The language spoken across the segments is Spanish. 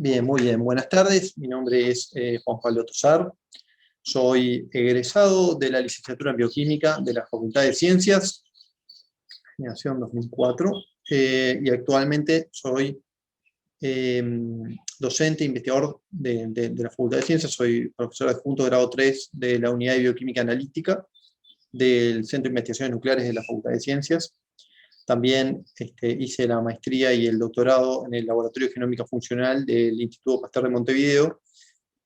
Bien, muy bien. Buenas tardes. Mi nombre es Juan Pablo Tosar. Soy egresado de la licenciatura en Bioquímica de la Facultad de Ciencias, generación 2004, y actualmente soy docente e investigador de la Facultad de Ciencias. Soy profesor adjunto de grado 3 de la Unidad de Bioquímica Analítica del Centro de Investigaciones Nucleares de la Facultad de Ciencias. También hice la maestría y el doctorado en el Laboratorio de Genómica Funcional del Instituto Pasteur de Montevideo,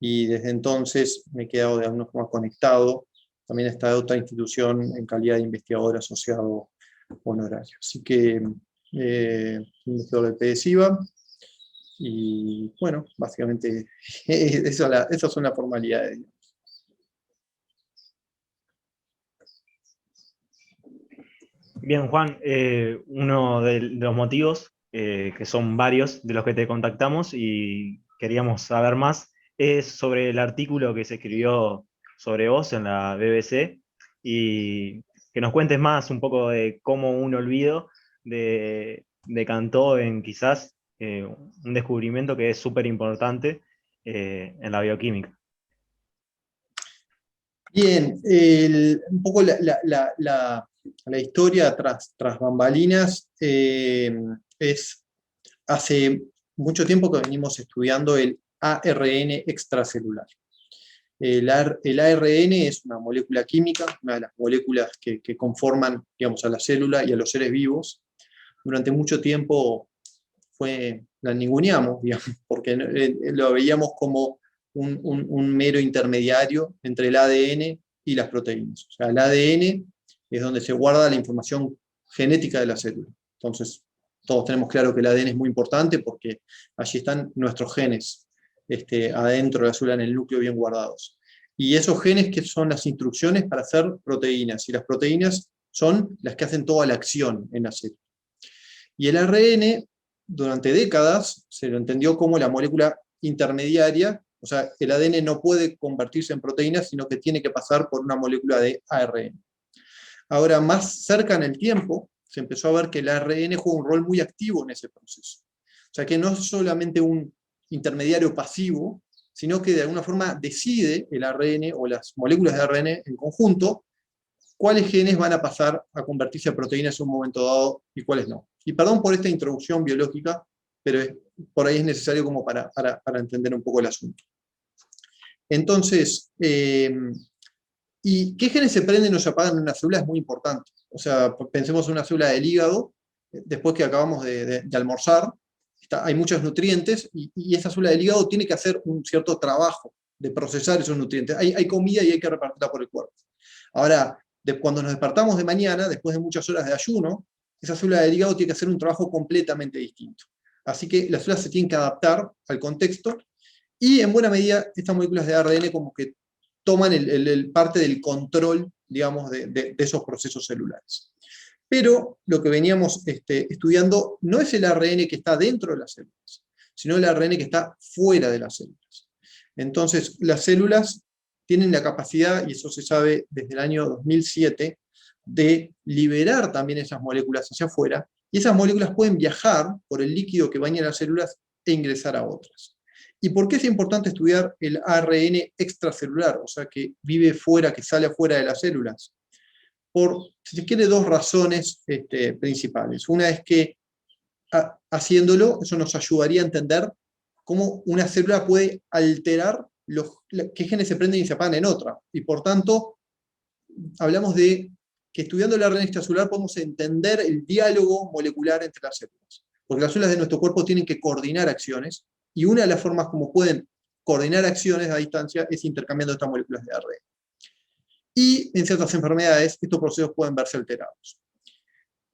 y desde entonces me he quedado de alguna forma conectado también a esta otra institución en calidad de investigador asociado honorario. Así que investigador del PDCIVA, y bueno, básicamente esas son las formalidades. Bien, Juan, uno de los motivos, que son varios de los que te contactamos y queríamos saber más, es sobre el artículo que se escribió sobre vos en la BBC y que nos cuentes más un poco de cómo un olvido decantó en quizás un descubrimiento que es súper importante en la bioquímica. Bien, un poco la historia tras bambalinas es hace mucho tiempo que venimos estudiando el ARN extracelular. El ARN es una molécula química, una de las moléculas que conforman, digamos, a la célula y a los seres vivos. Durante mucho tiempo la ninguneamos, digamos, porque lo veíamos como un mero intermediario entre el ADN y las proteínas. O sea, el ADN es donde se guarda la información genética de la célula. Entonces, todos tenemos claro que el ADN es muy importante porque allí están nuestros genes adentro de la célula, en el núcleo, bien guardados. Y esos genes que son las instrucciones para hacer proteínas, y las proteínas son las que hacen toda la acción en la célula. Y el ARN, durante décadas, se lo entendió como la molécula intermediaria. O sea, el ADN no puede convertirse en proteínas, sino que tiene que pasar por una molécula de ARN. Ahora, más cerca en el tiempo, se empezó a ver que el ARN juega un rol muy activo en ese proceso. O sea, que no es solamente un intermediario pasivo, sino que de alguna forma decide el ARN o las moléculas de ARN en conjunto cuáles genes van a pasar a convertirse a proteínas en un momento dado y cuáles no. Y perdón por esta introducción biológica, pero por ahí es necesario como para entender un poco el asunto. Entonces, ¿y qué genes se prenden o se apagan en una célula? Es muy importante. O sea, pensemos en una célula del hígado, después que acabamos de almorzar, hay muchos nutrientes, y esa célula del hígado tiene que hacer un cierto trabajo de procesar esos nutrientes. Hay comida y hay que repartirla por el cuerpo. Ahora, cuando nos despertamos de mañana, después de muchas horas de ayuno, esa célula del hígado tiene que hacer un trabajo completamente distinto. Así que las células se tienen que adaptar al contexto, y en buena medida estas moléculas de ARN como que toman parte del control, digamos, de esos procesos celulares. Pero lo que veníamos estudiando no es el ARN que está dentro de las células, sino el ARN que está fuera de las células. Entonces, las células tienen la capacidad, y eso se sabe desde el año 2007, de liberar también esas moléculas hacia afuera, y esas moléculas pueden viajar por el líquido que baña las células e ingresar a otras. ¿Y por qué es importante estudiar el ARN extracelular? O sea, que vive fuera, que sale afuera de las células. Por, si se quiere, dos razones principales. Una es que haciéndolo, eso nos ayudaría a entender cómo una célula puede alterar qué genes se prenden y se apagan en otra. Y por tanto, hablamos de que estudiando el ARN extracelular podemos entender el diálogo molecular entre las células. Porque las células de nuestro cuerpo tienen que coordinar acciones, y una de las formas como pueden coordinar acciones a distancia es intercambiando estas moléculas de ARN. Y en ciertas enfermedades estos procesos pueden verse alterados.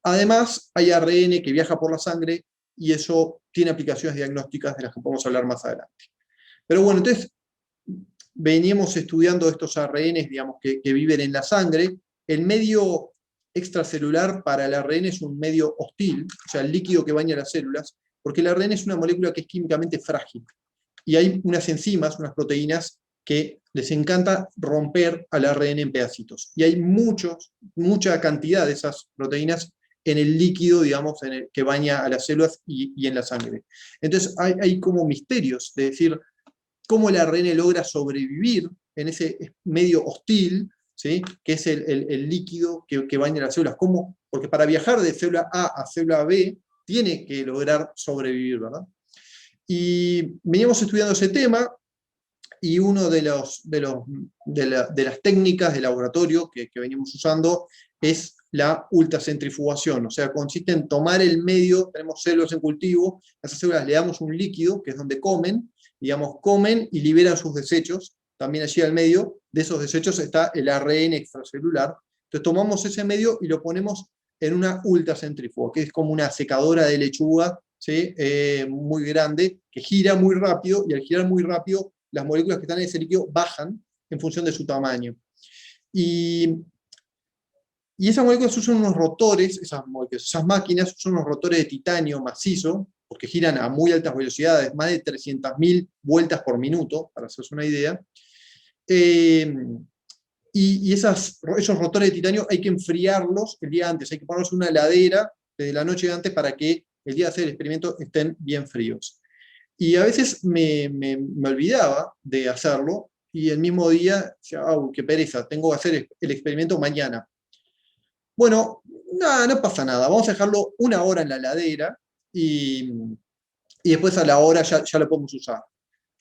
Además, hay ARN que viaja por la sangre, y eso tiene aplicaciones diagnósticas de las que podemos hablar más adelante. Pero bueno, entonces veníamos estudiando estos ARNs, digamos, que viven en la sangre. El medio extracelular para el ARN es un medio hostil, o sea, el líquido que baña las células, porque el ARN es una molécula que es químicamente frágil. Y hay unas enzimas, unas proteínas, que les encanta romper al ARN en pedacitos. Y hay mucha cantidad de esas proteínas en el líquido, digamos, que baña a las células y en la sangre. Entonces hay como misterios de decir cómo el ARN logra sobrevivir en ese medio hostil, ¿sí? Que es el líquido que baña las células. ¿Cómo? Porque para viajar de célula A a célula B tiene que lograr sobrevivir, ¿verdad? Y veníamos estudiando ese tema, y una de las técnicas de laboratorio que venimos usando es la ultracentrifugación, o sea, consiste en tomar el medio, tenemos células en cultivo, a esas células le damos un líquido, que es donde comen, digamos, comen y liberan sus desechos, también allí al medio de esos desechos está el ARN extracelular, entonces tomamos ese medio y lo ponemos en una ultracentrífuga, que es como una secadora de lechuga, ¿sí? Muy grande, que gira muy rápido, y al girar muy rápido las moléculas que están en ese líquido bajan en función de su tamaño. Y esas moléculas usan unos rotores, esas máquinas usan unos rotores de titanio macizo, porque giran a muy altas velocidades, más de 300.000 vueltas por minuto, para hacerse una idea. Y esos rotores de titanio hay que enfriarlos el día antes, hay que ponerlos en una heladera desde la noche antes para que el día de hacer el experimento estén bien fríos. Y a veces me olvidaba de hacerlo, y el mismo día decía, qué pereza, tengo que hacer el experimento mañana. Bueno, no pasa nada, vamos a dejarlo 1 hora en la heladera, y después a la hora ya lo podemos usar.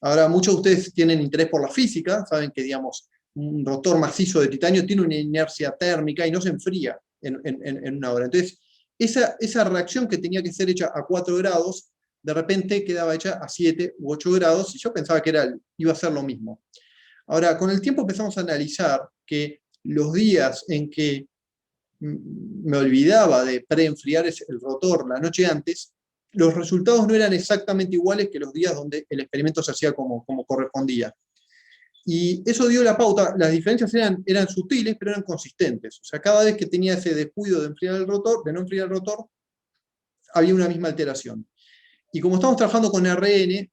Ahora, muchos de ustedes tienen interés por la física, saben que, digamos, un rotor macizo de titanio tiene una inercia térmica y no se enfría en 1 hora. Entonces, esa reacción que tenía que ser hecha a 4 grados, de repente quedaba hecha a 7 u 8 grados, y yo pensaba que iba a ser lo mismo. Ahora, con el tiempo empezamos a analizar que los días en que me olvidaba de preenfriar el rotor la noche antes, los resultados no eran exactamente iguales que los días donde el experimento se hacía como correspondía. Y eso dio la pauta, las diferencias eran sutiles, pero eran consistentes. O sea, cada vez que tenía ese descuido de enfriar el rotor, de no enfriar el rotor, había una misma alteración. Y como estamos trabajando con ARN,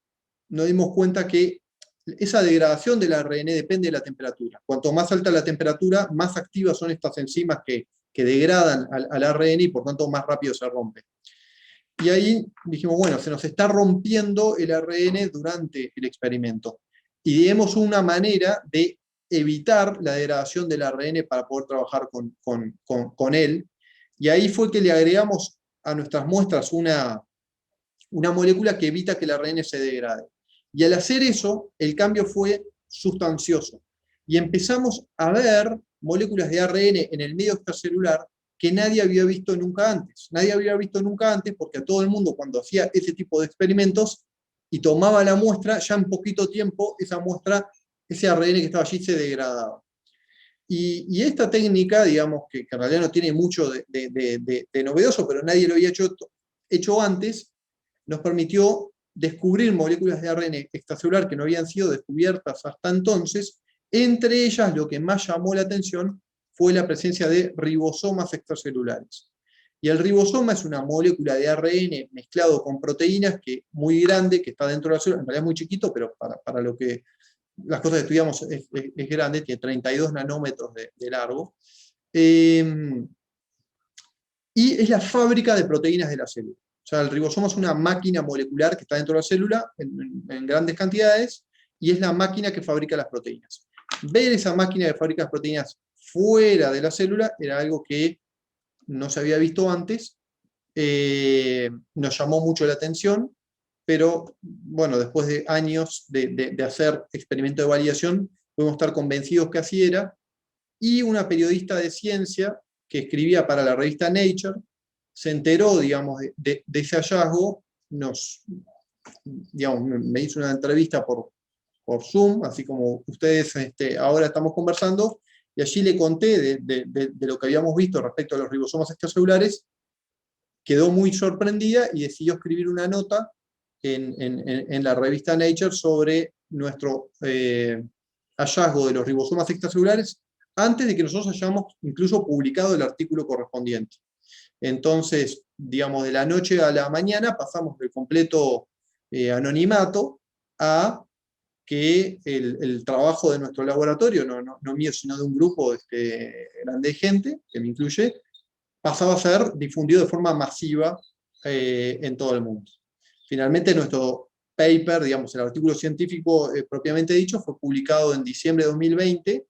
nos dimos cuenta que esa degradación del ARN depende de la temperatura. Cuanto más alta la temperatura, más activas son estas enzimas que degradan al ARN, y por tanto más rápido se rompe. Y ahí dijimos, bueno, se nos está rompiendo el ARN durante el experimento, y debemos una manera de evitar la degradación del ARN para poder trabajar con él. Y ahí fue que le agregamos a nuestras muestras una molécula que evita que el ARN se degrade. Y al hacer eso, el cambio fue sustancioso. Y empezamos a ver moléculas de ARN en el medio extracelular que nadie había visto nunca antes. Nadie había visto nunca antes, porque a todo el mundo, cuando hacía ese tipo de experimentos y tomaba la muestra, ya en poquito tiempo esa muestra, ese ARN que estaba allí, se degradaba. Y esta técnica, digamos, que en realidad no tiene mucho de novedoso, pero nadie lo había hecho antes, nos permitió descubrir moléculas de ARN extracelular que no habían sido descubiertas hasta entonces. Entre ellas, lo que más llamó la atención fue la presencia de ribosomas extracelulares. Y el ribosoma es una molécula de ARN mezclado con proteínas, muy grande, que está dentro de la célula, en realidad es muy chiquito, pero para lo que las cosas que estudiamos es grande, tiene 32 nanómetros de largo. Y es la fábrica de proteínas de la célula. O sea, el ribosoma es una máquina molecular que está dentro de la célula en grandes cantidades, y es la máquina que fabrica las proteínas. Ver esa máquina que fabrica las proteínas fuera de la célula era algo que no se había visto antes, nos llamó mucho la atención, pero bueno, después de años de hacer experimento de validación, pudimos estar convencidos que así era, y una periodista de ciencia que escribía para la revista Nature se enteró, digamos, de ese hallazgo, me hizo una entrevista por Zoom, así como ustedes ahora estamos conversando, y allí le conté de lo que habíamos visto respecto a los ribosomas extracelulares. Quedó muy sorprendida y decidió escribir una nota en la revista Nature sobre nuestro hallazgo de los ribosomas extracelulares, antes de que nosotros hayamos incluso publicado el artículo correspondiente. Entonces, digamos, de la noche a la mañana pasamos del completo anonimato a que el trabajo de nuestro laboratorio, no mío, sino de un grupo grande de gente, que me incluye, pasaba a ser difundido de forma masiva en todo el mundo. Finalmente nuestro paper, digamos, el artículo científico propiamente dicho, fue publicado en diciembre de 2020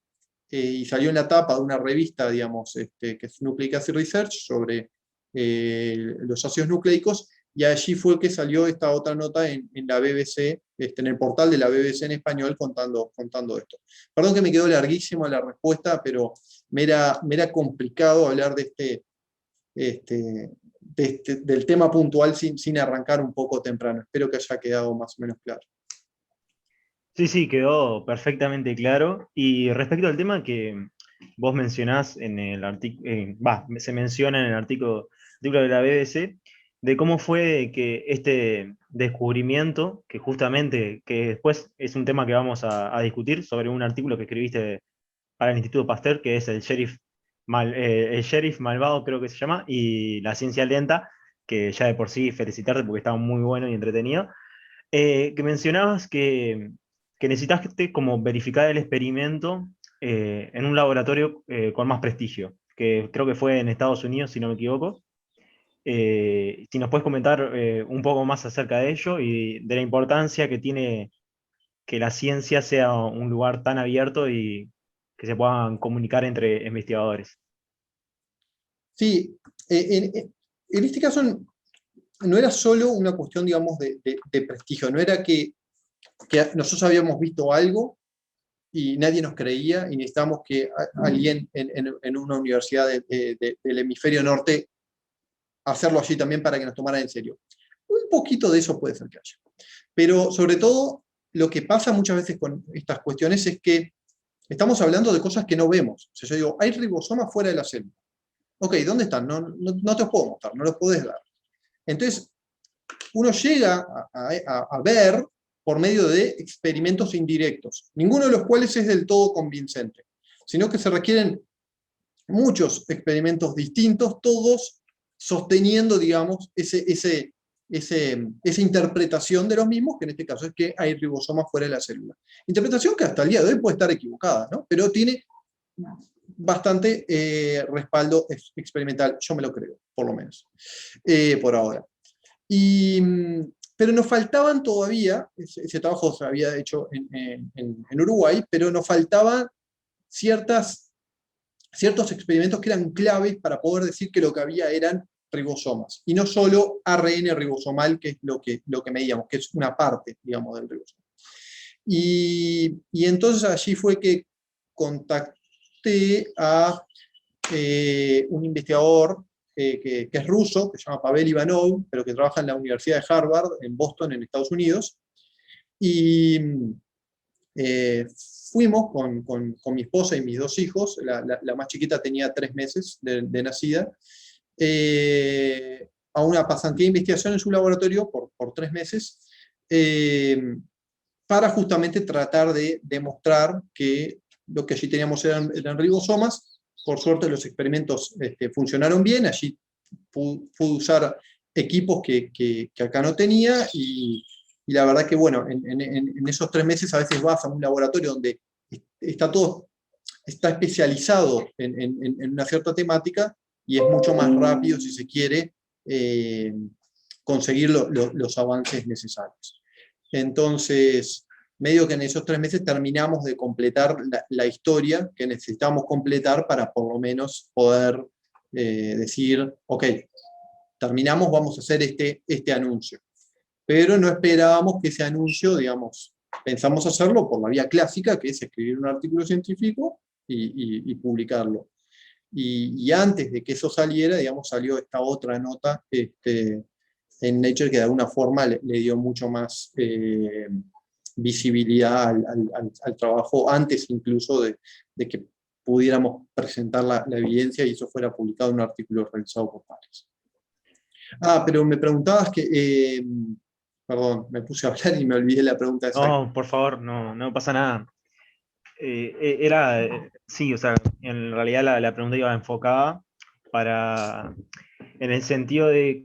y salió en la tapa de una revista, digamos, que es Nucleic Acid Research, sobre los ácidos nucleicos, y allí fue que salió esta otra nota en la BBC, en el portal de la BBC en español, contando esto. Perdón que me quedó larguísima la respuesta, pero me era complicado hablar del tema puntual sin arrancar un poco temprano. Espero que haya quedado más o menos claro. Sí, sí, quedó perfectamente claro. Y respecto al tema que vos mencionás en el artículo, se menciona en el artículo de la BBC, de cómo fue que este descubrimiento, que justamente, que después es un tema que vamos a discutir sobre un artículo que escribiste para el Instituto Pasteur, que es el sheriff malvado, creo que se llama, y la ciencia lenta, que ya de por sí felicitarte porque estaba muy bueno y entretenido. Que mencionabas que necesitaste como verificar el experimento en un laboratorio con más prestigio, que creo que fue en Estados Unidos, si no me equivoco. Si nos puedes comentar un poco más acerca de ello y de la importancia que tiene que la ciencia sea un lugar tan abierto y que se puedan comunicar entre investigadores. Sí, en este caso no era solo una cuestión, digamos, de prestigio, no era que nosotros habíamos visto algo y nadie nos creía y necesitábamos que alguien en una universidad del hemisferio norte hacerlo allí también para que nos tomaran en serio. Un poquito de eso puede ser que haya. Pero sobre todo, lo que pasa muchas veces con estas cuestiones es que estamos hablando de cosas que no vemos. O sea, yo digo, hay ribosomas fuera de la célula. Ok, ¿dónde están? No te los puedo mostrar, no los podés ver. Entonces, uno llega a ver por medio de experimentos indirectos, ninguno de los cuales es del todo convincente, sino que se requieren muchos experimentos distintos, todos sosteniendo, digamos, esa interpretación de los mismos, que en este caso es que hay ribosomas fuera de la célula. Interpretación que hasta el día de hoy puede estar equivocada, ¿no? Pero tiene bastante respaldo experimental, yo me lo creo, por lo menos, por ahora. Pero nos faltaban todavía, ese trabajo se había hecho en Uruguay, pero nos faltaban ciertos experimentos que eran claves para poder decir que lo que había eran ribosomas, y no solo ARN ribosomal, que es lo que medíamos, que es una parte, digamos, del ribosoma. Y entonces allí fue que contacté a un investigador que es ruso, que se llama Pavel Ivanov, pero que trabaja en la Universidad de Harvard, en Boston, en Estados Unidos, y fuimos con mi esposa y mis dos hijos, la más chiquita tenía 3 meses de nacida, a una pasantía de investigación en su laboratorio por 3 meses, para justamente tratar de demostrar que lo que allí teníamos eran ribosomas. Por suerte los experimentos funcionaron bien, allí pude usar equipos que acá no tenía, y la verdad que bueno, en esos 3 meses a veces vas a un laboratorio donde está especializado en una cierta temática, y es mucho más rápido, si se quiere, conseguir los avances necesarios. Entonces, medio que en esos 3 meses terminamos de completar la historia que necesitábamos completar para por lo menos poder decir, ok, terminamos, vamos a hacer este anuncio. Pero no esperábamos que ese anuncio, digamos, pensamos hacerlo por la vía clásica, que es escribir un artículo científico y publicarlo. Y antes de que eso saliera, digamos, salió esta otra nota en Nature, que de alguna forma le dio mucho más visibilidad al trabajo, antes incluso de que pudiéramos presentar la evidencia y eso fuera publicado en un artículo realizado por pares. Pero me preguntabas que... perdón, me puse a hablar y me olvidé la pregunta exacta. No, por favor, no pasa nada. Sí, o sea, en realidad la pregunta iba enfocada en el sentido de,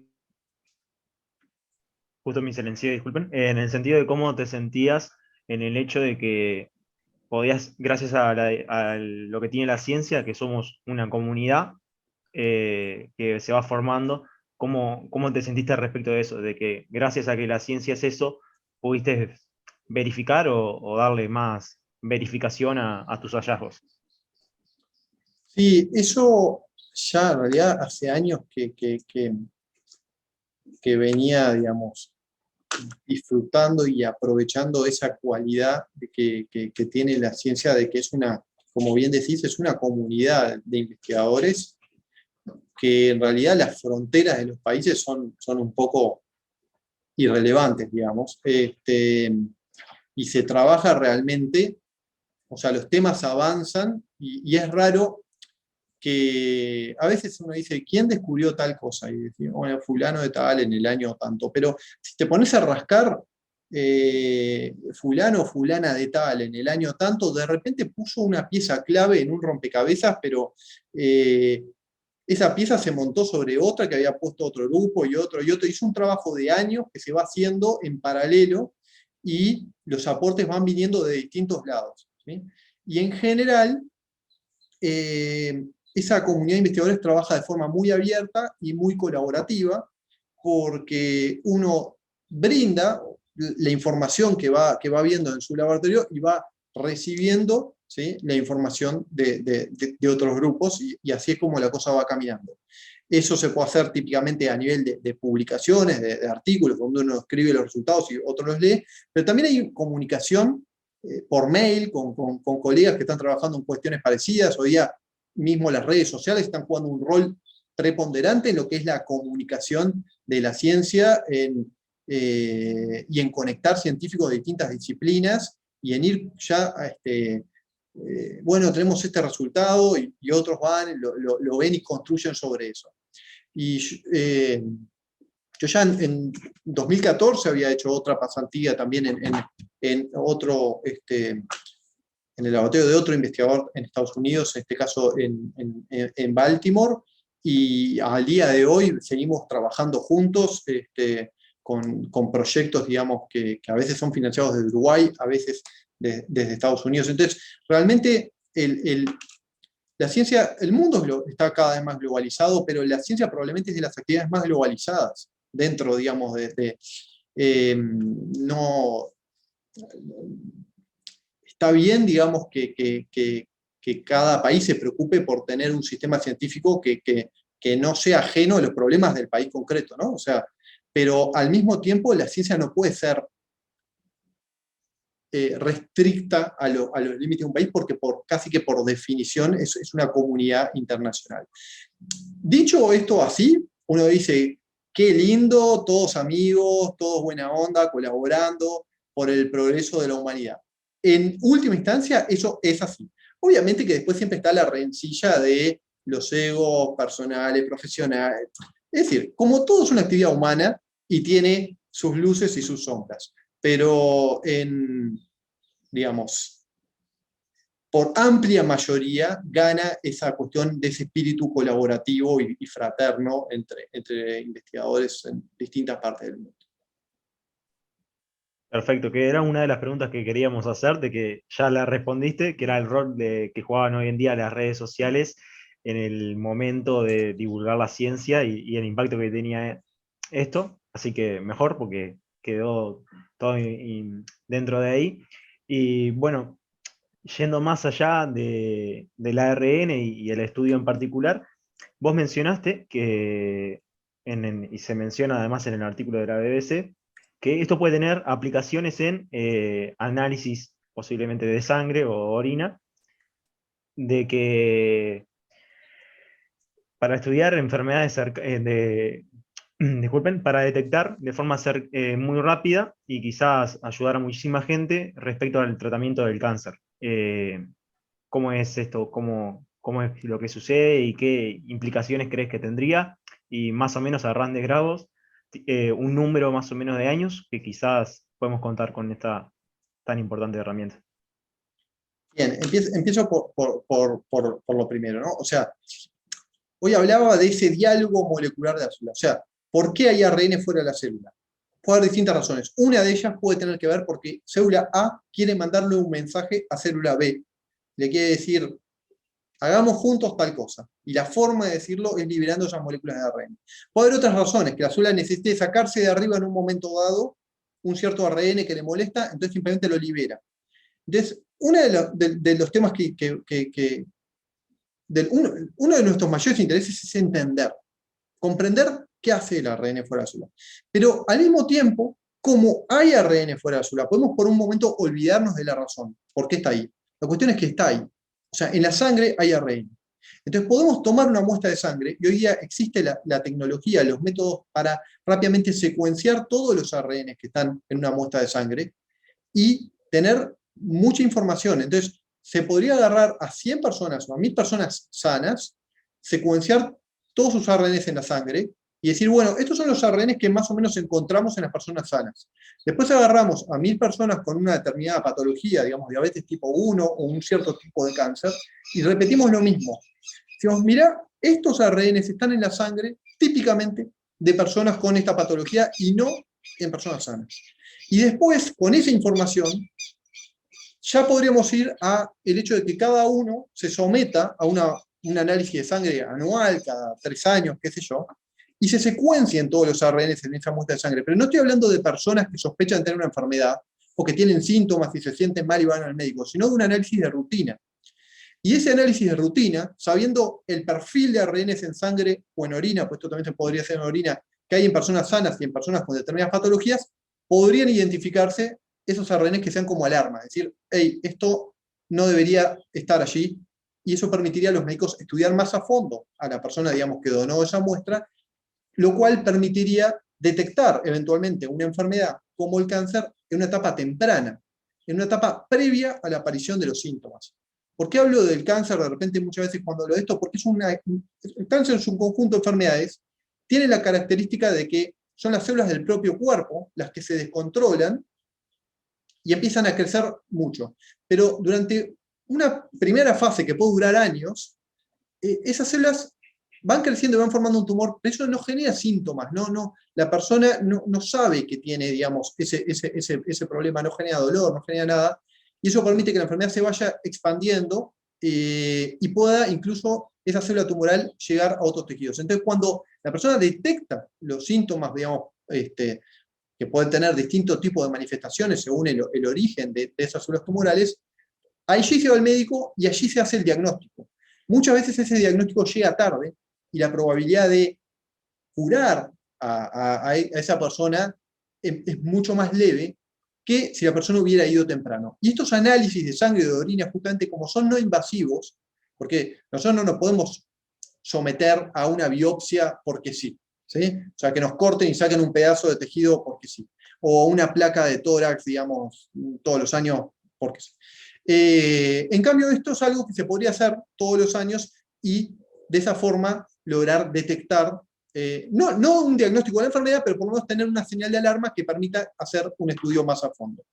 justo me silencié, disculpen, en el sentido de cómo te sentías en el hecho de que podías, gracias a lo que tiene la ciencia, que somos una comunidad, que se va formando. ¿Cómo te sentiste respecto de eso? De que gracias a que la ciencia es eso, pudiste verificar o darle más verificación a tus hallazgos. Sí, eso ya en realidad hace años que venía, digamos, disfrutando y aprovechando esa cualidad que tiene la ciencia de que es una, como bien decís, es una comunidad de investigadores que en realidad las fronteras de los países son un poco irrelevantes, digamos, y se trabaja realmente, o sea, los temas avanzan y es raro que a veces uno dice, ¿quién descubrió tal cosa? Y decimos, bueno, fulano de tal en el año tanto, pero si te pones a rascar, fulano o fulana de tal en el año tanto, de repente puso una pieza clave en un rompecabezas, pero esa pieza se montó sobre otra que había puesto otro grupo y otro. Hizo un trabajo de años que se va haciendo en paralelo y los aportes van viniendo de distintos lados, ¿sí? Y en general, esa comunidad de investigadores trabaja de forma muy abierta y muy colaborativa, porque uno brinda la información que va viendo en su laboratorio y va recibiendo, ¿sí?, la información de otros grupos, y así es como la cosa va caminando. Eso se puede hacer típicamente a nivel de publicaciones, de artículos, donde uno escribe los resultados y otro los lee, pero también hay comunicación por mail con colegas que están trabajando en cuestiones parecidas. Hoy día mismo las redes sociales están jugando un rol preponderante en lo que es la comunicación de la ciencia y en conectar científicos de distintas disciplinas y en ir ya a bueno, tenemos este resultado y otros van, lo ven y construyen sobre eso. Y yo ya en 2014 había hecho otra pasantía también en otro, en el laboratorio de otro investigador en Estados Unidos, en este caso en Baltimore, y al día de hoy seguimos trabajando juntos con proyectos, digamos, que a veces son financiados desde Uruguay, a veces desde Estados Unidos. Entonces, realmente la ciencia, el mundo está cada vez más globalizado, pero la ciencia probablemente es de las actividades más globalizadas dentro, digamos, no, está bien, digamos, que cada país se preocupe por tener un sistema científico que no sea ajeno a los problemas del país concreto, ¿no? O sea, pero al mismo tiempo la ciencia no puede ser restricta a los límites de un país, porque casi que por definición es una comunidad internacional. Dicho esto así, uno dice, qué lindo, todos amigos, todos buena onda, colaborando por el progreso de la humanidad. En última instancia, eso es así. Obviamente que después siempre está la rencilla de los egos personales, profesionales. Es decir, como todo es una actividad humana y tiene sus luces y sus sombras. Pero digamos, por amplia mayoría gana esa cuestión de ese espíritu colaborativo y fraterno entre investigadores en distintas partes del mundo. Perfecto, que era una de las preguntas que queríamos hacer, de que ya la respondiste, que era el rol que jugaban hoy en día las redes sociales en el momento de divulgar la ciencia y el impacto que tenía esto. Así que mejor, porque quedó todo dentro de ahí. Y bueno, yendo más allá del ARN y el estudio en particular, vos mencionaste que, y se menciona además en el artículo de la BBC, que esto puede tener aplicaciones en análisis posiblemente de sangre o orina, de que para estudiar enfermedades disculpen, para detectar de forma muy rápida y quizás ayudar a muchísima gente respecto al tratamiento del cáncer. ¿Cómo es esto? ¿Cómo es lo que sucede y qué implicaciones crees que tendría? Y más o menos a grandes grados, un número más o menos de años que quizás podemos contar con esta tan importante herramienta. Bien, empiezo por lo primero, ¿no? O sea, hoy hablaba de ese diálogo molecular de la célula. O sea, ¿por qué hay ARN fuera de la célula? Puede haber distintas razones. Una de ellas puede tener que ver porque célula A quiere mandarle un mensaje a célula B. Le quiere decir, hagamos juntos tal cosa. Y la forma de decirlo es liberando esas moléculas de ARN. Puede haber otras razones, que la célula necesite sacarse de arriba en un momento dado un cierto ARN que le molesta, entonces simplemente lo libera. Entonces, uno de los temas uno de nuestros mayores intereses es entender, comprender qué hace el ARN fuera de la célula. Pero al mismo tiempo, como hay ARN fuera de la célula, podemos por un momento olvidarnos de la razón. ¿Por qué está ahí? La cuestión es que está ahí. O sea, en la sangre hay ARN. Entonces podemos tomar una muestra de sangre, y hoy día existe la tecnología, los métodos para rápidamente secuenciar todos los ARN que están en una muestra de sangre y tener mucha información. Entonces, se podría agarrar a 100 personas o a 1000 personas sanas, secuenciar todos sus ARNs en la sangre y decir, bueno, estos son los ARNs que más o menos encontramos en las personas sanas. Después agarramos a 1000 personas con una determinada patología, digamos diabetes tipo 1 o un cierto tipo de cáncer, y repetimos lo mismo. Decimos, mira, estos ARNs están en la sangre típicamente de personas con esta patología y no en personas sanas. Y después, con esa información, ya podríamos ir al hecho de que cada uno se someta a un análisis de sangre anual, cada 3 años, qué sé yo, y se secuencien todos los ARNs en esa muestra de sangre. Pero no estoy hablando de personas que sospechan tener una enfermedad, o que tienen síntomas y se sienten mal y van al médico, sino de un análisis de rutina. Y ese análisis de rutina, sabiendo el perfil de ARNs en sangre o en orina, pues esto también se podría hacer en orina, que hay en personas sanas y en personas con determinadas patologías, podrían identificarse esos ARNs que sean como alarma, es decir, hey, esto no debería estar allí, y eso permitiría a los médicos estudiar más a fondo a la persona, digamos, que donó esa muestra, lo cual permitiría detectar eventualmente una enfermedad como el cáncer en una etapa temprana, en una etapa previa a la aparición de los síntomas. ¿Por qué hablo del cáncer de repente muchas veces cuando hablo de esto? Porque el cáncer es un conjunto de enfermedades, tiene la característica de que son las células del propio cuerpo las que se descontrolan y empiezan a crecer mucho. Pero durante una primera fase que puede durar años, esas células van creciendo y van formando un tumor, pero eso no genera síntomas, la persona no sabe que tiene, digamos, ese problema, no genera dolor, no genera nada, y eso permite que la enfermedad se vaya expandiendo y pueda incluso esa célula tumoral llegar a otros tejidos. Entonces, cuando la persona detecta los síntomas, digamos, que pueden tener distintos tipos de manifestaciones según el origen de esas células tumorales, allí se va al médico y allí se hace el diagnóstico. Muchas veces ese diagnóstico llega tarde y la probabilidad de curar a esa persona es mucho más leve que si la persona hubiera ido temprano. Y estos análisis de sangre y de orina, justamente como son no invasivos, porque nosotros no nos podemos someter a una biopsia porque sí, ¿sí? O sea, que nos corten y saquen un pedazo de tejido porque sí. O una placa de tórax, digamos, todos los años porque sí. En cambio, esto es algo que se podría hacer todos los años y de esa forma lograr detectar, no un diagnóstico de la enfermedad, pero por lo menos tener una señal de alarma que permita hacer un estudio más a fondo.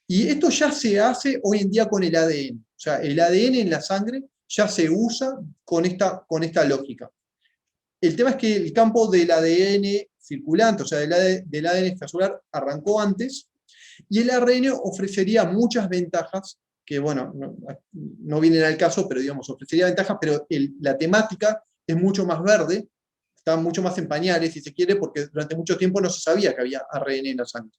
Y esto ya se hace hoy en día con el ADN. O sea, el ADN en la sangre ya se usa con esta lógica. El tema es que el campo del ADN circulante, o sea, del ADN extracelular, arrancó antes, y el ARN ofrecería muchas ventajas, que bueno, no vienen al caso, pero digamos, ofrecería ventajas, pero la temática es mucho más verde, está mucho más en pañales, si se quiere, porque durante mucho tiempo no se sabía que había ARN en la sangre.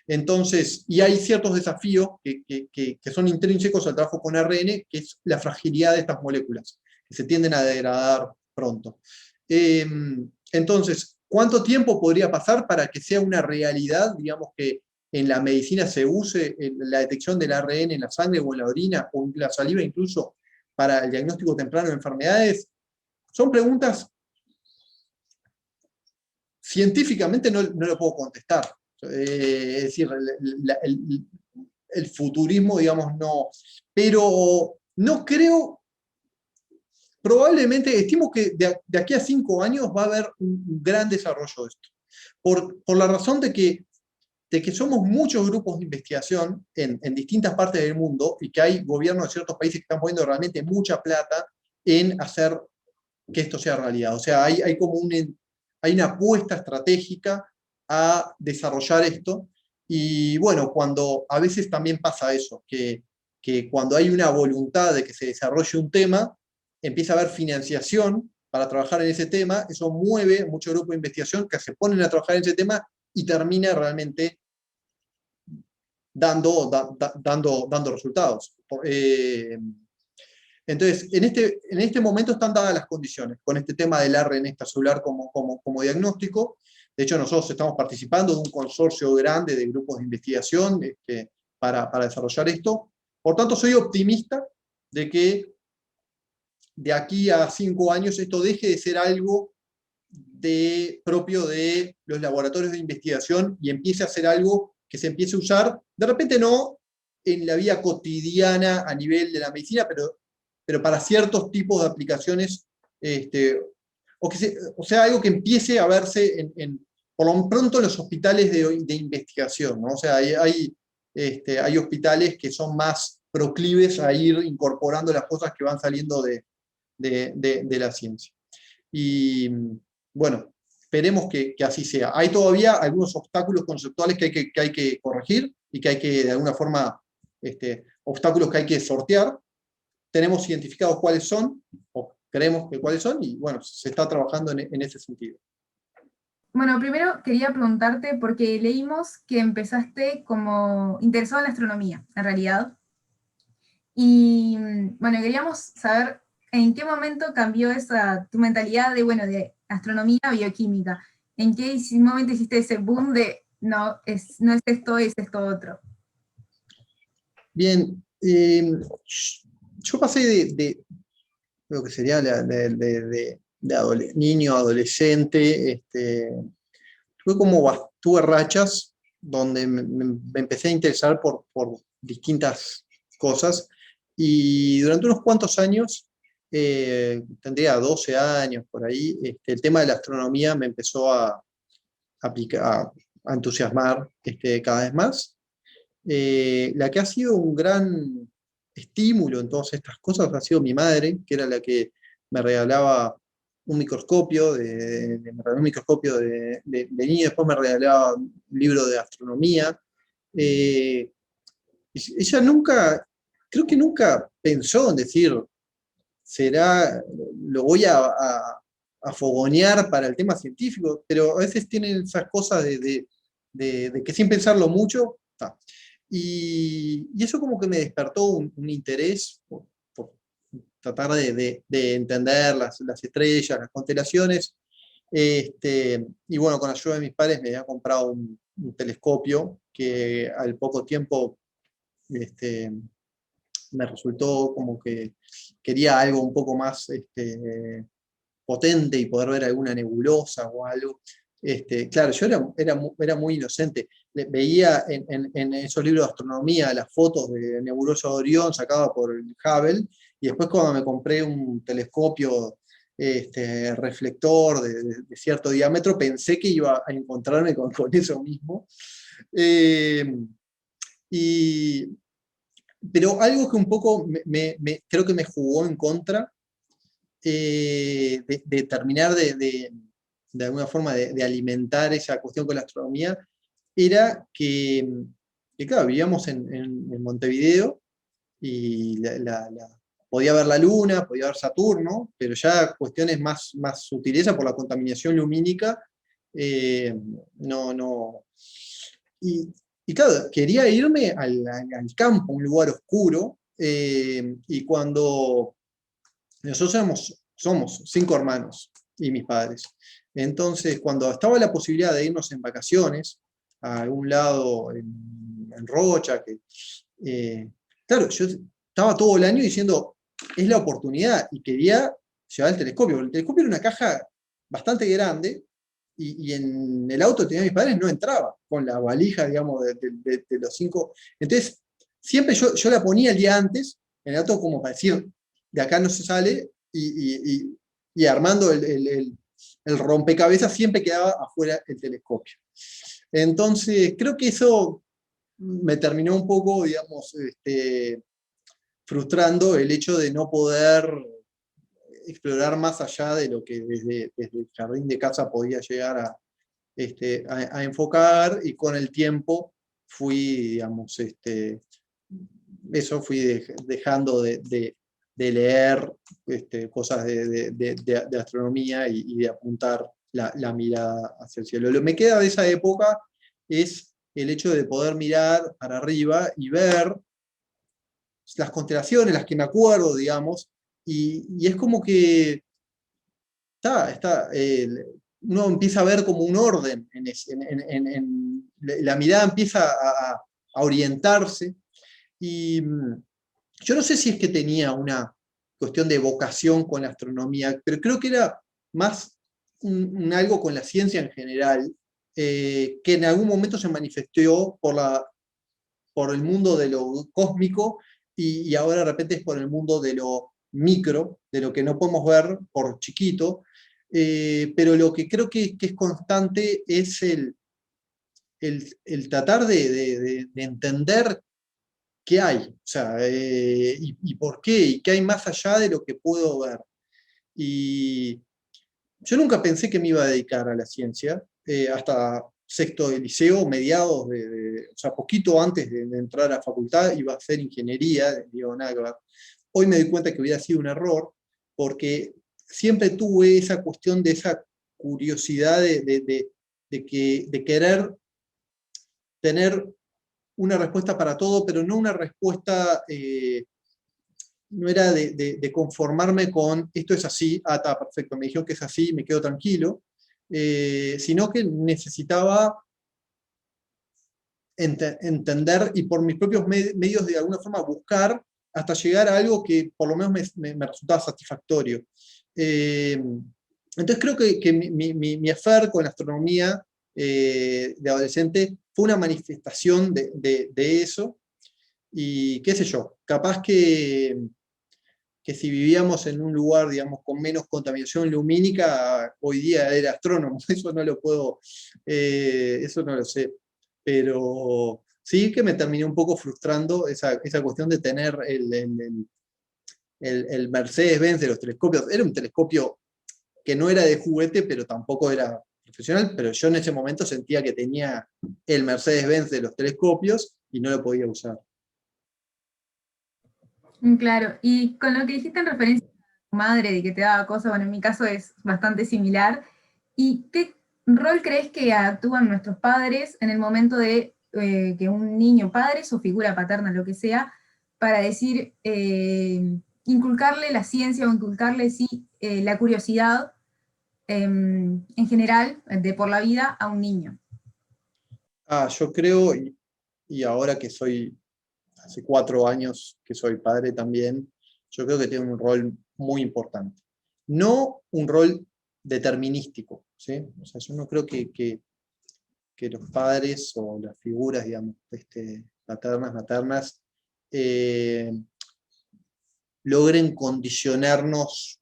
Entonces, y hay ciertos desafíos que son intrínsecos al trabajo con ARN, que es la fragilidad de estas moléculas, que se tienden a degradar pronto. Entonces, ¿cuánto tiempo podría pasar para que sea una realidad, digamos, que en la medicina se use la detección del ARN en la sangre o en la orina o en la saliva incluso para el diagnóstico temprano de enfermedades? Son preguntas científicamente no lo puedo contestar. Es decir, el futurismo, digamos, no. Pero no creo, probablemente, estimo que de aquí a 5 años va a haber un gran desarrollo de esto. Por la razón de que somos muchos grupos de investigación en distintas partes del mundo y que hay gobiernos de ciertos países que están poniendo realmente mucha plata en hacer que esto sea realidad. O sea, hay una apuesta estratégica a desarrollar esto. Y bueno, a veces también pasa eso, que cuando hay una voluntad de que se desarrolle un tema, empieza a haber financiación para trabajar en ese tema, eso mueve muchos grupos de investigación que se ponen a trabajar en ese tema y termina realmente dando resultados. Entonces, en este momento están dadas las condiciones, con este tema del ARN extracelular como diagnóstico. De hecho, nosotros estamos participando de un consorcio grande de grupos de investigación para desarrollar esto. Por tanto, soy optimista de que de aquí a 5 años esto deje de ser algo propio de los laboratorios de investigación y empiece a ser algo que se empiece a usar, de repente no en la vida cotidiana a nivel de la medicina, pero para ciertos tipos de aplicaciones, o sea, algo que empiece a verse por lo pronto en los hospitales de investigación, ¿no? O sea, hay hospitales que son más proclives a ir incorporando las cosas que van saliendo de la ciencia. Y bueno, esperemos que así sea. Hay todavía algunos obstáculos conceptuales que hay que corregir y que hay que, de alguna forma, obstáculos que hay que sortear. Tenemos identificados cuáles son, o creemos que cuáles son, y bueno, se está trabajando en ese sentido. Bueno, primero quería preguntarte, porque leímos que empezaste como interesado en la astronomía, en realidad. Y bueno, queríamos saber en qué momento cambió tu mentalidad de astronomía a bioquímica. ¿En qué momento hiciste ese boom de no es esto, es esto otro? Bien, yo pasé lo que sería de niño, adolescente, tuve rachas donde me empecé a interesar por distintas cosas, y durante unos cuantos años, tendría 12 años por ahí, el tema de la astronomía me empezó a entusiasmar cada vez más. La que ha sido un gran estímulo en todas estas cosas ha sido mi madre, que era la que me regalaba un microscopio, me regaló un microscopio de niño, después me regalaba un libro de astronomía. Ella creo que nunca pensó en decir, lo voy a fogonear para el tema científico, pero a veces tienen esas cosas de que sin pensarlo mucho, ta. Y eso como que me despertó un interés por tratar de entender las estrellas, las constelaciones. Y bueno, con la ayuda de mis padres me había comprado un telescopio que al poco tiempo me resultó como que quería algo un poco más potente y poder ver alguna nebulosa o algo. Claro, yo era muy inocente. Veía en esos libros de astronomía las fotos de nebulosa de Orión sacadas por el Hubble, y después cuando me compré un telescopio reflector de cierto diámetro, pensé que iba a encontrarme con eso mismo. Pero algo que un poco creo que me jugó en contra, de terminar de alguna forma de alimentar esa cuestión con la astronomía, era que claro, vivíamos en Montevideo y podía ver la Luna, podía ver Saturno, pero ya cuestiones más sutileza por la contaminación lumínica, no. Y claro, quería irme al campo, un lugar oscuro, y cuando nosotros somos 5 hermanos y mis padres. Entonces, cuando estaba la posibilidad de irnos en vacaciones a algún lado en Rocha, claro, yo estaba todo el año diciendo, es la oportunidad, y quería llevar el telescopio. El telescopio era una caja bastante grande, y en el auto que tenía mis padres no entraba, con la valija, digamos, de los 5. Entonces, siempre yo la ponía el día antes, en el auto, como para decir, de acá no se sale, y armando el rompecabezas siempre quedaba afuera el telescopio. Entonces, creo que eso me terminó un poco, digamos, frustrando el hecho de no poder explorar más allá de lo que desde el jardín de casa podía llegar a enfocar, y con el tiempo fui, digamos, fui dejando de de leer cosas de astronomía y de apuntar la mirada hacia el cielo. Lo que me queda de esa época es el hecho de poder mirar para arriba y ver las constelaciones, las que me acuerdo, digamos, y es como que uno empieza a ver como un orden, la mirada empieza a orientarse, y yo no sé si es que tenía una cuestión de vocación con la astronomía, pero creo que era más algo con la ciencia en general, que en algún momento se manifestó por el mundo de lo cósmico, y ahora de repente es por el mundo de lo micro, de lo que no podemos ver por chiquito, pero lo que creo que es constante es el tratar de entender qué hay, o sea, y por qué, y qué hay más allá de lo que puedo ver. Y yo nunca pensé que me iba a dedicar a la ciencia, hasta sexto de liceo, mediados o sea, poquito antes de entrar a la facultad, iba a hacer ingeniería, digo, nada que ver. Hoy me doy cuenta que hubiera sido un error, porque siempre tuve esa cuestión de esa curiosidad de querer tener una respuesta para todo, pero no una respuesta, no era de conformarme con esto es así, está perfecto, me dijeron que es así, me quedo tranquilo, sino que necesitaba entender y por mis propios medios de alguna forma buscar hasta llegar a algo que por lo menos me resultaba satisfactorio. Entonces creo que mi affair con la astronomía de adolescente fue una manifestación de eso, y qué sé yo, capaz que si vivíamos en un lugar, digamos, con menos contaminación lumínica, hoy día era astrónomo, eso no lo puedo, eso no lo sé, pero sí que me terminé un poco frustrando esa cuestión de tener el Mercedes-Benz de los telescopios. Era un telescopio que no era de juguete, pero tampoco era profesional, pero yo en ese momento sentía que tenía el Mercedes-Benz de los telescopios y no lo podía usar. Claro, y con lo que dijiste en referencia a tu madre, de que te daba cosas, bueno, en mi caso es bastante similar. ¿Y qué rol crees que actúan nuestros padres en el momento de que un niño, padres o figura paterna, lo que sea, para decir, inculcarle la ciencia o inculcarle, sí, la curiosidad en general por la vida a un niño? Yo creo, y ahora que hace 4 años que soy padre también, yo creo que tiene un rol muy importante. No un rol determinístico, ¿sí? O sea, yo no creo que los padres o las figuras, digamos, paternas, maternas, logren condicionarnos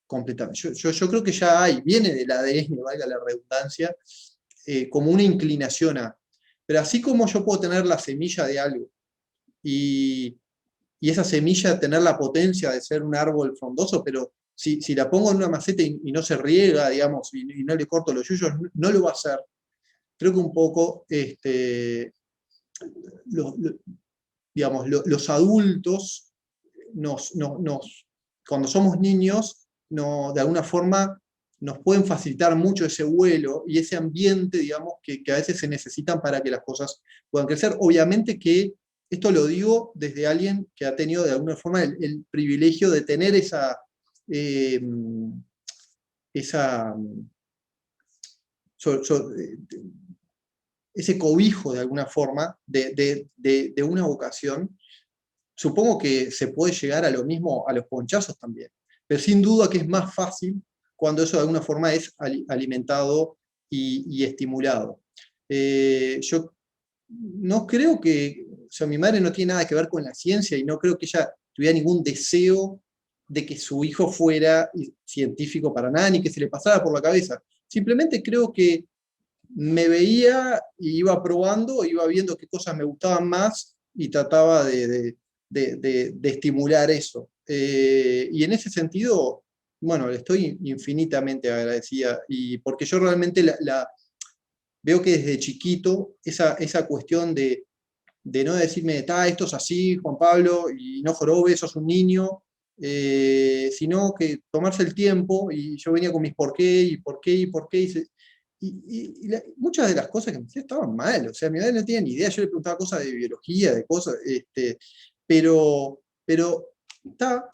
completamente. Yo creo que ya viene del ADN, valga la redundancia, como una inclinación a. Pero así como yo puedo tener la semilla de algo, y esa semilla tener la potencia de ser un árbol frondoso, pero si la pongo en una maceta y no se riega, digamos, y no le corto los yuyos, no lo va a hacer. Creo que un poco digamos, los adultos cuando somos niños, de alguna forma nos pueden facilitar mucho ese vuelo y ese ambiente, digamos, que a veces se necesitan para que las cosas puedan crecer. Obviamente que esto lo digo desde alguien que ha tenido de alguna forma el privilegio de tener eh, esa ese cobijo de alguna forma de una vocación. Supongo que se puede llegar a lo mismo a los ponchazos también, pero sin duda que es más fácil cuando eso de alguna forma es alimentado y estimulado. Yo no creo o sea, mi madre no tiene nada que ver con la ciencia y no creo que ella tuviera ningún deseo de que su hijo fuera científico para nada, ni que se le pasara por la cabeza. Simplemente creo que me veía y iba probando, iba viendo qué cosas me gustaban más y trataba de estimular eso. Y en ese sentido, bueno, le estoy infinitamente agradecida, y porque yo realmente veo que desde chiquito esa cuestión de no decirme, esto es así, Juan Pablo, y no jorobes, sos un niño, sino que tomarse el tiempo, y yo venía con mis por qué, y por qué, y por qué, muchas de las cosas que me decía estaban mal, o sea, mi madre no tenía ni idea, yo le preguntaba cosas de biología, de cosas, pero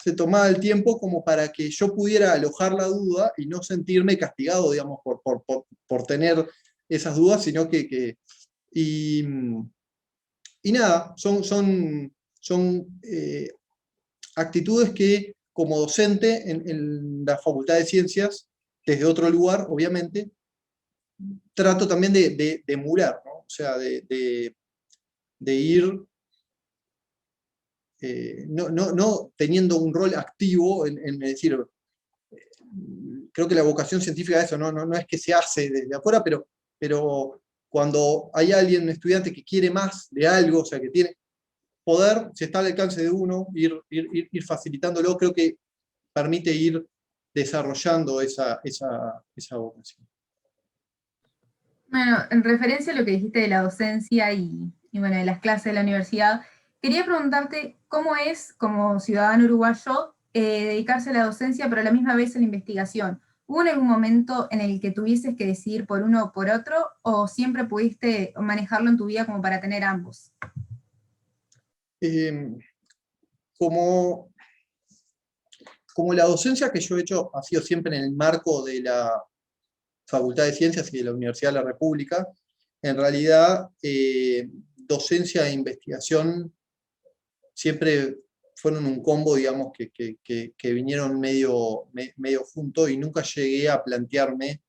se tomaba el tiempo como para que yo pudiera alojar la duda y no sentirme castigado, digamos, por tener esas dudas, sino y, y nada, son actitudes que como docente en la Facultad de Ciencias, desde otro lugar, obviamente, trato también de emular, ¿no? O sea, de ir no teniendo un rol activo en decir, creo que la vocación científica es eso, no es que se hace desde afuera, pero cuando hay alguien, un estudiante que quiere más de algo, o sea, que tiene poder, si está al alcance de uno, ir facilitándolo, creo que permite ir desarrollando esa vocación. Bueno, en referencia a lo que dijiste de la docencia y bueno, de las clases de la universidad, quería preguntarte cómo es, como ciudadano uruguayo, dedicarse a la docencia, pero a la misma vez a la investigación. ¿Hubo en algún momento en el que tuvieses que decidir por uno o por otro, o siempre pudiste manejarlo en tu vida como para tener ambos? Como la docencia que yo he hecho ha sido siempre en el marco de la Facultad de Ciencias y de la Universidad de la República, en realidad docencia e investigación siempre fueron un combo, digamos, que vinieron medio juntos, y nunca llegué a plantearme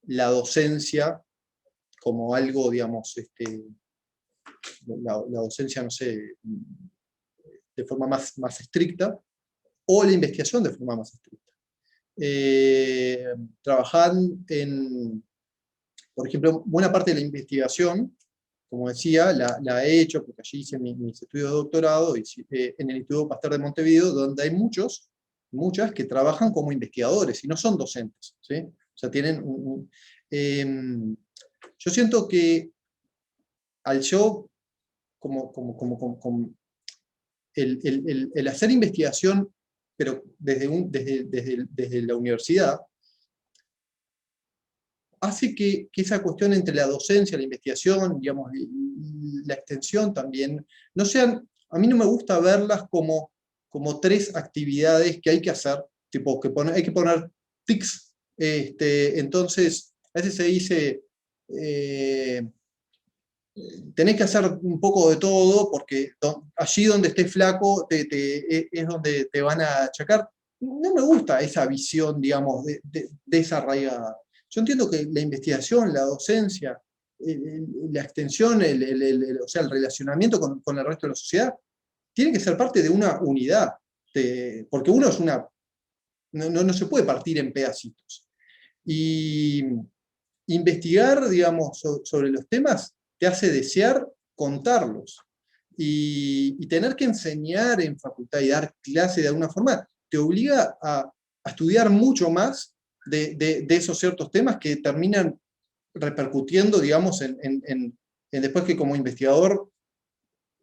la docencia como algo, digamos, la docencia, no sé, de forma más estricta, o la investigación de forma más estricta. Trabajar por ejemplo, buena parte de la investigación, como decía, la he hecho, porque allí hice mis estudios de doctorado, en el Instituto Pasteur de Montevideo, donde hay muchas que trabajan como investigadores y no son docentes, ¿sí? O sea, tienen yo siento que al yo, el hacer investigación, pero desde la universidad, hace que esa cuestión entre la docencia, la investigación, digamos, la extensión también, no sean, a mí no me gusta verlas como tres actividades que hay que hacer, tipo, hay que poner tics, entonces, a veces se dice, tenés que hacer un poco de todo, porque allí donde estés flaco es donde te van a achacar. No me gusta esa visión, digamos, desarraigada. Yo entiendo que la investigación, la docencia, la extensión, o sea, el relacionamiento con el resto de la sociedad, tiene que ser parte de una unidad, porque uno es no se puede partir en pedacitos. Y investigar, digamos, sobre los temas te hace desear contarlos. Y tener que enseñar en facultad y dar clase de alguna forma, te obliga a estudiar mucho más de esos ciertos temas que terminan repercutiendo, digamos, en después que como investigador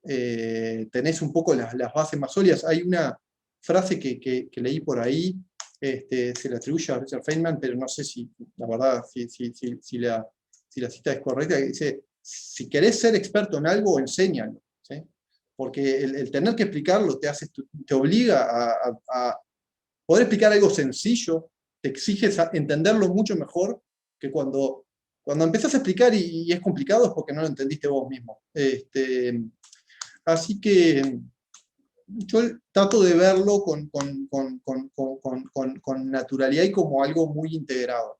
tenés un poco las bases más sólidas. Hay una frase que leí por ahí, se la atribuye a Richard Feynman, pero no sé si, la verdad, si la cita es correcta, que dice, si querés ser experto en algo, enséñalo, ¿sí? Porque el tener que explicarlo te obliga a poder explicar algo sencillo, te exiges entenderlo mucho mejor que cuando empezás a explicar y es complicado, es porque no lo entendiste vos mismo. Así que yo trato de verlo con naturalidad y como algo muy integrado.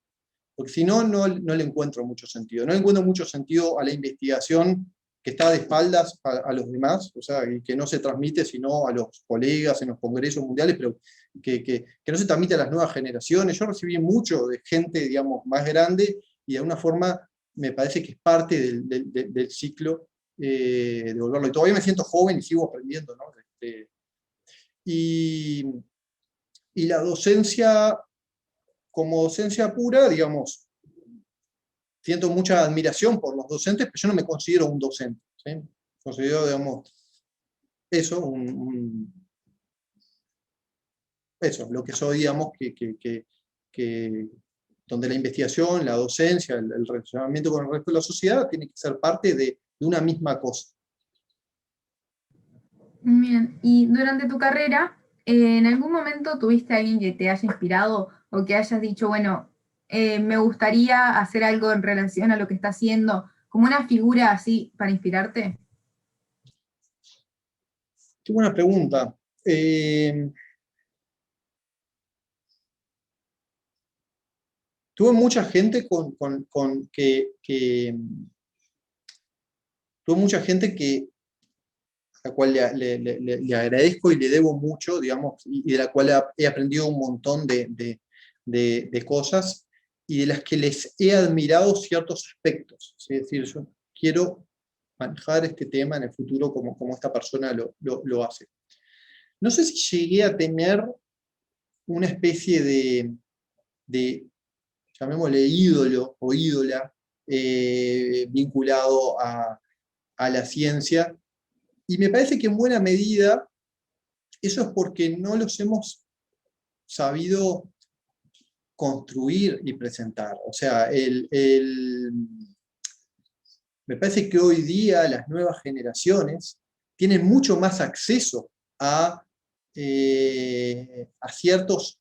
Porque si no, no le encuentro mucho sentido. No le encuentro mucho sentido a la investigación que está de espaldas a los demás, o sea, y que no se transmite sino a los colegas en los congresos mundiales, pero que no se transmite a las nuevas generaciones. Yo recibí mucho de gente, digamos, más grande, y de alguna forma me parece que es parte del ciclo de volverlo. Y todavía me siento joven y sigo aprendiendo, ¿no? Y la docencia, como docencia pura, digamos, siento mucha admiración por los docentes, pero yo no me considero un docente, ¿sí? Considero, digamos, eso, eso, lo que soy, digamos, donde la investigación, la docencia, el relacionamiento con el resto de la sociedad tiene que ser parte de una misma cosa. Bien, y durante tu carrera, ¿en algún momento tuviste a alguien que te haya inspirado o que hayas dicho, bueno, me gustaría hacer algo en relación a lo que está haciendo, como una figura así para inspirarte? Qué buena pregunta. Tuve mucha gente tuve mucha gente a la cual le agradezco y le debo mucho, digamos, y de la cual he aprendido un montón de cosas, y de las que les he admirado ciertos aspectos. Es decir, yo quiero manejar este tema en el futuro como esta persona lo hace. No sé si llegué a tener una especie de llamémosle ídolo o ídola, vinculado a la ciencia, y me parece que en buena medida eso es porque no los hemos sabido construir y presentar. O sea, me parece que hoy día las nuevas generaciones tienen mucho más acceso a ciertos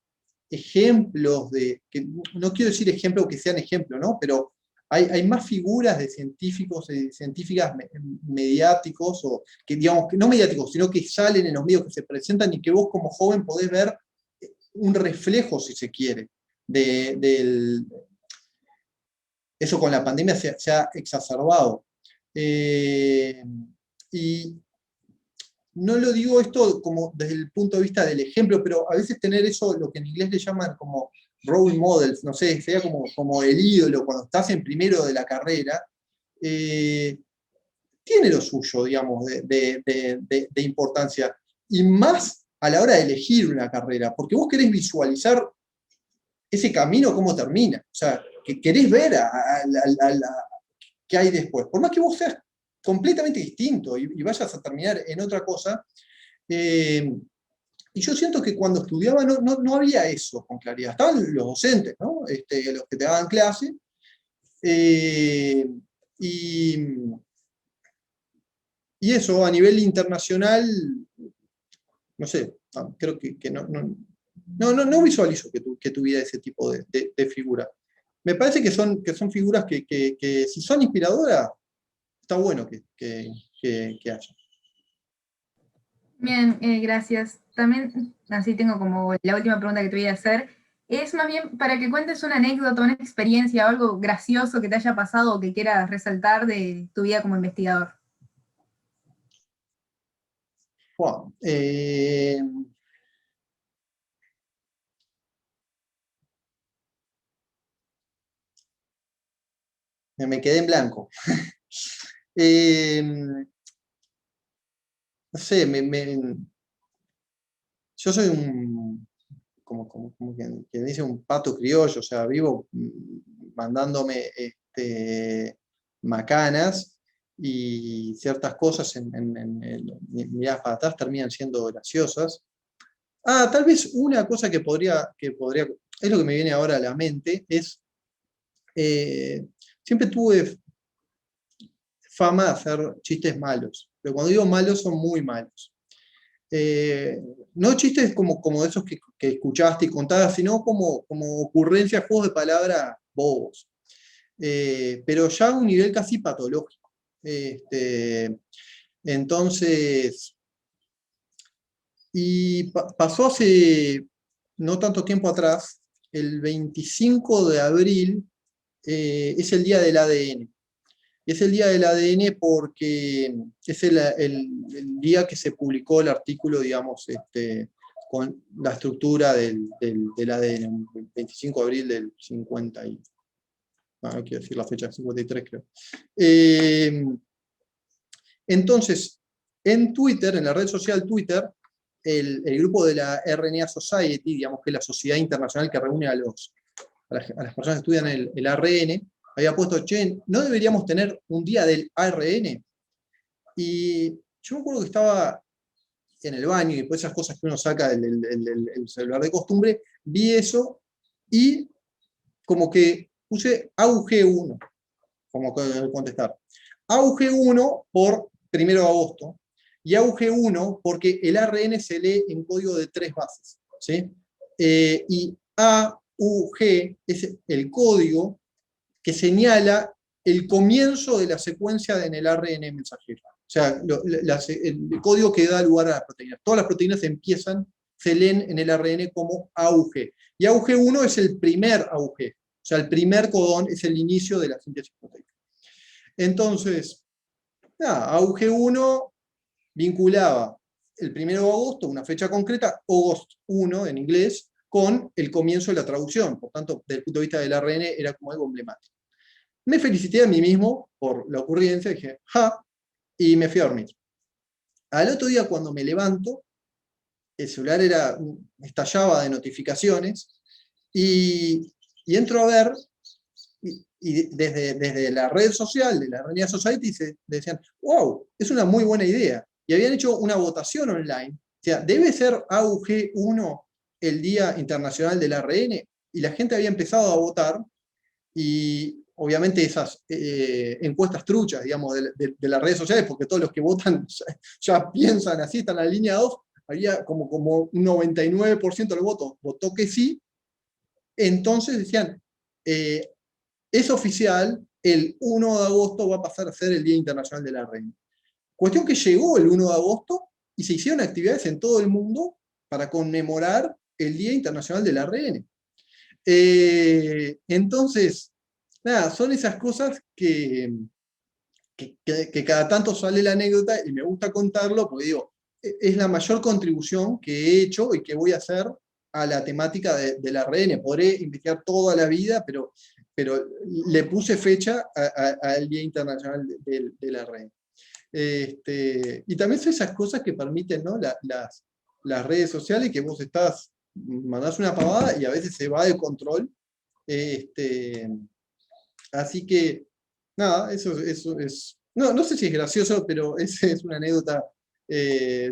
ejemplos que no quiero decir ejemplos que sean ejemplos, ¿no? Pero hay más figuras de científicos y científicas mediáticos, o que digamos, que no mediáticos, sino que salen en los medios, que se presentan y que vos como joven podés ver un reflejo, si se quiere, eso con la pandemia se ha exacerbado. Y no lo digo esto como desde el punto de vista del ejemplo, pero a veces tener eso, lo que en inglés le llaman como role models, no sé, sería como el ídolo cuando estás en primero de la carrera, tiene lo suyo, digamos, de importancia. Y más a la hora de elegir una carrera, porque vos querés visualizar ese camino cómo termina. O sea, que querés ver qué hay después. Por más que vos seas completamente distinto y vayas a terminar en otra cosa, y yo siento que cuando estudiaba no había eso con claridad. Estaban los docentes, ¿no? Los que te daban clase, y eso a nivel internacional, no sé, creo que no visualizo que tuviera ese tipo de figura. Me parece que son figuras que si son inspiradoras, está bueno que haya. Bien, gracias. También, así tengo como la última pregunta que te voy a hacer. Es más bien para que cuentes una anécdota, una experiencia o algo gracioso que te haya pasado o que quieras resaltar de tu vida como investigador. Wow. Me quedé en blanco. No sé, yo soy como quien dice, un pato criollo, o sea, vivo mandándome macanas, y ciertas cosas miradas para atrás terminan siendo graciosas. Tal vez una cosa que podría, es lo que me viene ahora a la mente, es, siempre tuve fama de hacer chistes malos, pero cuando digo malos son muy malos. No chistes como esos que escuchaste y contaste, sino como ocurrencias, juegos de palabras bobos. Pero ya a un nivel casi patológico. Entonces, y pasó hace no tanto tiempo atrás, el 25 de abril, es el día del ADN. Es el día del ADN porque es el día que se publicó el artículo, digamos, con la estructura del ADN, el 25 de abril del 50 y... no quiero decir la fecha, 53 creo. Entonces, en Twitter, en la red social Twitter, el grupo de la RNA Society, digamos que es la sociedad internacional que reúne a las personas que estudian el ARN, había puesto, che, ¿no deberíamos tener un día del ARN? Y yo me acuerdo que estaba en el baño, y después esas cosas que uno saca del celular de costumbre, vi eso, y como que puse AUG1, como contestar. AUG1 por 1 de agosto, y AUG1 porque el ARN se lee en código de 3 bases, ¿sí? Y AUG es el código que señala el comienzo de la secuencia en el ARN mensajero. O sea, el código que da lugar a las proteínas. Todas las proteínas se leen en el ARN como AUG. Y AUG1 es el primer AUG. O sea, el primer codón es el inicio de la síntesis proteica. Entonces, nada, AUG1 vinculaba el 1 de agosto, una fecha concreta, August 1 en inglés, con el comienzo de la traducción. Por tanto, desde el punto de vista del ARN, era como algo emblemático. Me felicité a mí mismo por la ocurrencia, dije, ¡ja! Y me fui a dormir. Al otro día, cuando me levanto, el celular estallaba de notificaciones, y entro a ver, y desde la red social, de la Realidad Society, decían, wow, es una muy buena idea. Y habían hecho una votación online. O sea, ¿debe ser AUG1 el Día Internacional del ARN? Y la gente había empezado a votar, y obviamente esas encuestas truchas, digamos, de las redes sociales, porque todos los que votan ya piensan así, están alineados, había como un 99% del voto votó que sí. Entonces decían, es oficial, el 1 de agosto va a pasar a ser el Día Internacional del ARN. Cuestión que llegó el 1 de agosto y se hicieron actividades en todo el mundo para conmemorar el Día Internacional del ARN. Entonces, nada, son esas cosas que cada tanto sale la anécdota, y me gusta contarlo, porque digo, es la mayor contribución que he hecho y que voy a hacer a la temática del ARN. Podré investigar toda la vida, pero le puse fecha al Día Internacional del ARN. Y también son esas cosas que permiten, ¿no? las redes sociales, que vos mandás una pavada y a veces se va de control. Así que, nada, eso es... No sé si es gracioso, pero es una anécdota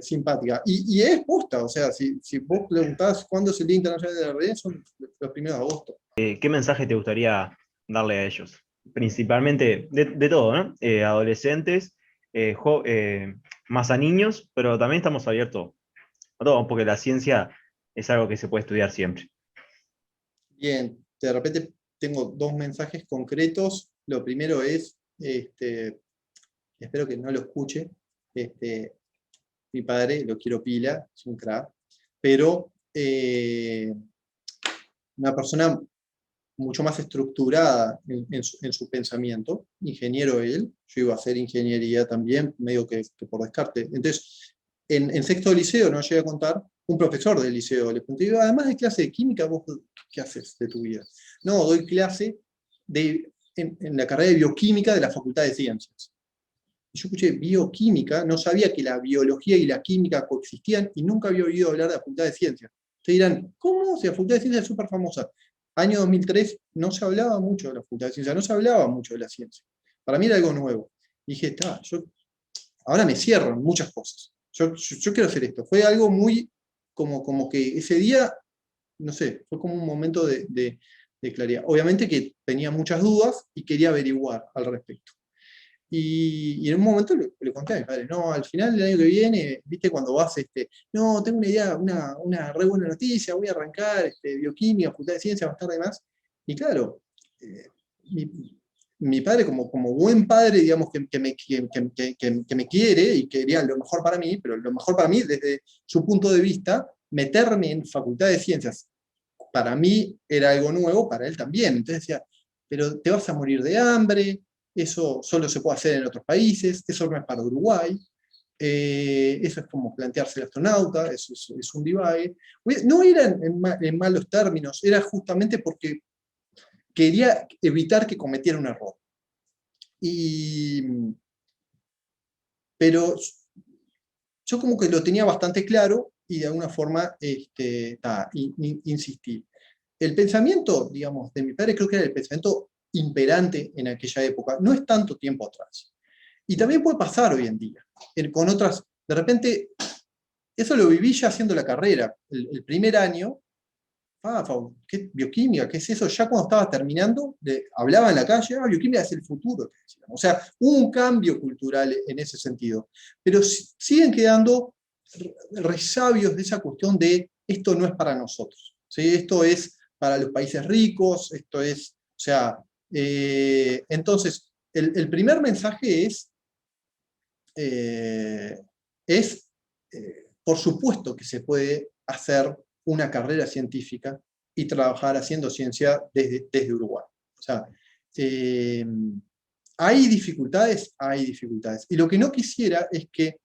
simpática. Y es posta, o sea, si vos preguntás cuándo es el Día Internacional de la Red, son los 1 de agosto. ¿Qué mensaje te gustaría darle a ellos? Principalmente de todo, ¿no? Adolescentes, más a niños, pero también estamos abiertos a todo, porque la ciencia es algo que se puede estudiar siempre. Bien, de repente tengo 2 mensajes concretos. Lo primero es, espero que no lo escuche, mi padre, lo quiero pila, es un crack, pero una persona mucho más estructurada en su pensamiento, ingeniero él, yo iba a hacer ingeniería también, medio que por descarte. Entonces, en sexto de liceo, no llegué a contar, un profesor del liceo le pregunté, además de clase de química, ¿vos qué haces de tu vida? No, doy clase en la carrera de bioquímica de la Facultad de Ciencias. Y yo escuché bioquímica, no sabía que la biología y la química coexistían, y nunca había oído hablar de la Facultad de Ciencias. Ustedes dirán, ¿cómo? Si la Facultad de Ciencias es súper famosa. Año 2003 no se hablaba mucho de la Facultad de Ciencias, no se hablaba mucho de la ciencia. Para mí era algo nuevo. Y dije, ahora me cierro en muchas cosas. Yo quiero hacer esto. Fue algo muy, como que ese día, no sé, fue como un momento de claridad. Obviamente que tenía muchas dudas y quería averiguar al respecto. Y en un momento le conté a mi padre, no, al final del año que viene, viste, cuando vas, no, tengo una idea, una re buena noticia, voy a arrancar bioquímica, Facultad de Ciencias, más tarde y más. Y claro, mi padre, como buen padre, digamos, que me quiere y quería lo mejor para mí, pero lo mejor para mí, desde su punto de vista, meterme en Facultad de Ciencias, para mí era algo nuevo, para él también. Entonces decía, pero te vas a morir de hambre, eso solo se puede hacer en otros países, eso no es para Uruguay, eso es como plantearse el astronauta, eso es un divague. No era en malos términos, era justamente porque quería evitar que cometiera un error. Pero yo como que lo tenía bastante claro, y de alguna forma insistí. El pensamiento, digamos, de mi padre creo que era el pensamiento imperante en aquella época, no es tanto tiempo atrás. Y también puede pasar hoy en día, con otras, de repente, eso lo viví ya haciendo la carrera. El primer año, ¿qué bioquímica? ¿Qué es eso? Ya cuando estaba terminando, hablaba en la calle, bioquímica es el futuro. O sea, hubo un cambio cultural en ese sentido. Pero siguen quedando resabios de esa cuestión de esto no es para nosotros. ¿Sí? Esto es para los países ricos, esto es, o sea, entonces, el primer mensaje es por supuesto que se puede hacer una carrera científica y trabajar haciendo ciencia desde Uruguay. O sea, ¿hay dificultades? Hay dificultades. Y lo que no quisiera es que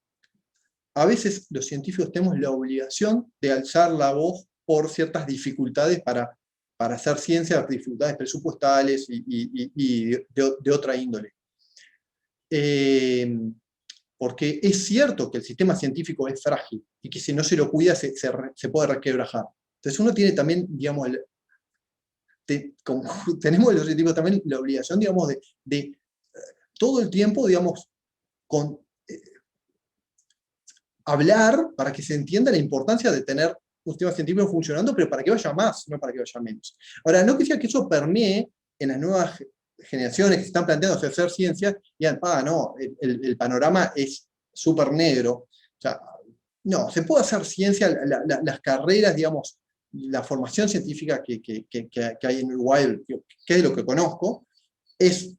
a veces los científicos tenemos la obligación de alzar la voz por ciertas dificultades para hacer ciencia, dificultades presupuestales y de otra índole. Porque es cierto que el sistema científico es frágil y que si no se lo cuida se puede requebrajar. Entonces uno tiene también, digamos, tenemos los científicos también la obligación, digamos, de todo el tiempo, digamos, hablar para que se entienda la importancia de tener un sistema científico funcionando, pero para que vaya más, no para que vaya menos. Ahora, no quisiera que eso permee en las nuevas generaciones que se están planteando hacer ciencia, y digan, no, el panorama es súper negro. O sea, no, se puede hacer ciencia, las carreras, digamos, la formación científica que hay en Uruguay, que es lo que conozco, es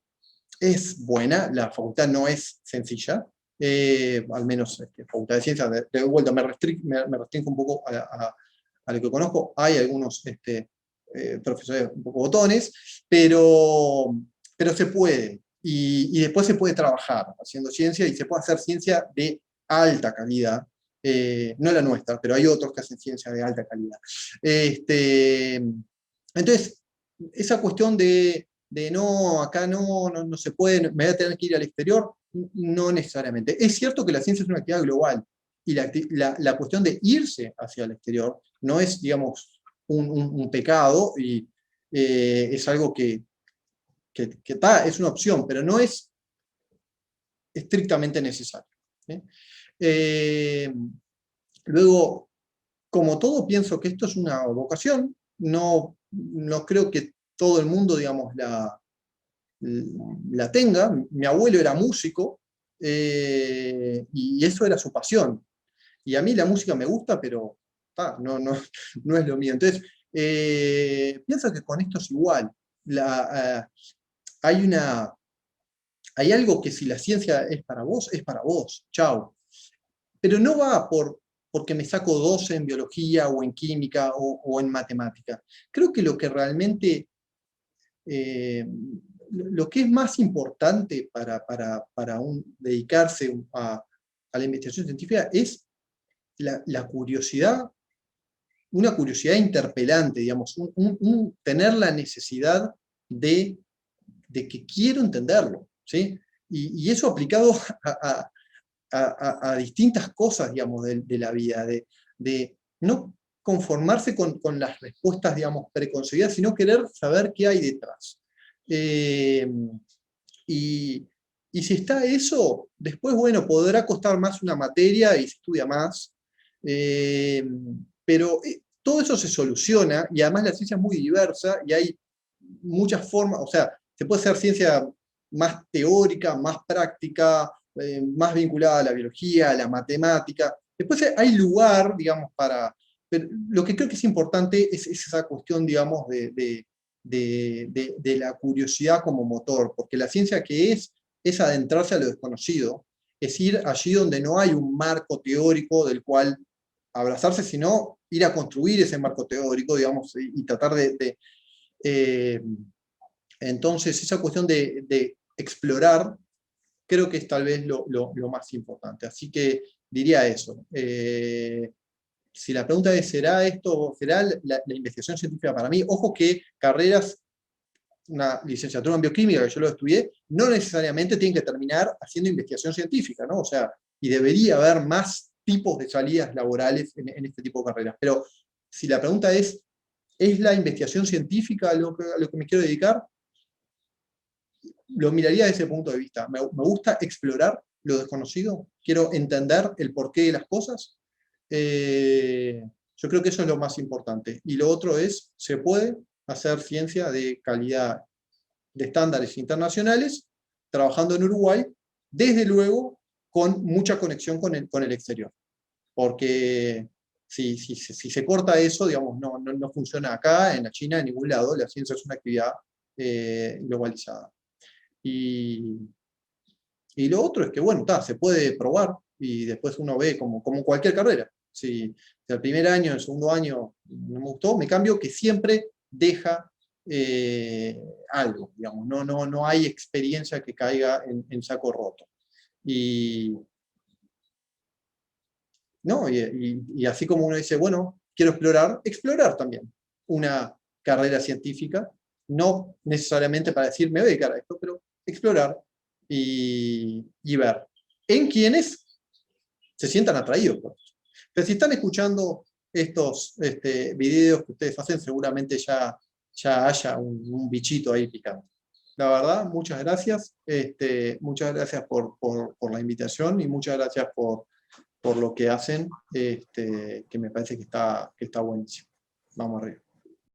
buena, la facultad no es sencilla, al menos facultad de ciencias, de vuelta me restringo un poco a lo que conozco. Hay algunos profesores un poco botones, pero se puede, y después se puede trabajar haciendo ciencia, y se puede hacer ciencia de alta calidad, no la nuestra, pero hay otros que hacen ciencia de alta calidad. Entonces, esa cuestión de no, acá no se puede, me voy a tener que ir al exterior, no necesariamente. Es cierto que la ciencia es una actividad global, y la cuestión de irse hacia el exterior no es, digamos, un pecado, y es algo que es una opción, pero no es estrictamente necesario. Luego, como todo, pienso que esto es una vocación, no creo que todo el mundo, digamos, la tenga. Mi abuelo era músico, y eso era su pasión. Y a mí la música me gusta, pero no es lo mío. Entonces, pienso que con esto es igual. Hay algo que si la ciencia es para vos, chao. Pero no va porque me saco 12 en biología o en química o en matemática. Creo que lo que realmente, lo que es más importante para dedicarse a la investigación científica es la curiosidad, una curiosidad interpelante, digamos, tener la necesidad de que quiero entenderlo, ¿sí? Y eso aplicado a distintas cosas, digamos, de la vida, de no conformarse con las respuestas, digamos, preconcebidas, sino querer saber qué hay detrás. Y si está eso, después, bueno, podrá costar más una materia y se estudia más, pero todo eso se soluciona, y además la ciencia es muy diversa, y hay muchas formas, o sea, se puede hacer ciencia más teórica, más práctica, más vinculada a la biología, a la matemática. Después hay lugar, digamos, pero lo que creo que es importante es esa cuestión, digamos, de la curiosidad como motor, porque la ciencia que es adentrarse a lo desconocido, es ir allí donde no hay un marco teórico del cual abrazarse, sino ir a construir ese marco teórico, digamos, y tratar entonces, esa cuestión de explorar, creo que es tal vez lo más importante. Así que diría eso. Si la pregunta es, ¿será esto, será la investigación científica para mí? Ojo que carreras, una licenciatura en bioquímica, que yo lo estudié, no necesariamente tienen que terminar haciendo investigación científica, ¿no? O sea, y debería haber más tipos de salidas laborales en este tipo de carreras. Pero si la pregunta es la investigación científica a lo que me quiero dedicar? Lo miraría desde ese punto de vista. Me gusta explorar lo desconocido, quiero entender el porqué de las cosas, yo creo que eso es lo más importante. Y lo otro es, se puede hacer ciencia de calidad, de estándares internacionales, trabajando en Uruguay, desde luego con mucha conexión con el exterior. Porque si se corta eso, digamos, no funciona acá, en la China, en ningún lado. La ciencia es una actividad globalizada. Y lo otro es que, bueno, se puede probar y después uno ve como cualquier carrera. Si el primer año, el segundo año no me gustó, me cambio, que siempre deja algo, digamos. No hay experiencia que caiga en saco roto. Y así como uno dice, bueno, quiero explorar también una carrera científica, no necesariamente para decir, me voy a dedicar a esto, pero explorar y ver en quienes se sientan atraídos por esto. Pero si están escuchando estos videos que ustedes hacen, seguramente ya haya un bichito ahí picando. La verdad, muchas gracias. Muchas gracias por la invitación y muchas gracias por lo que hacen, que me parece que está buenísimo. Vamos arriba.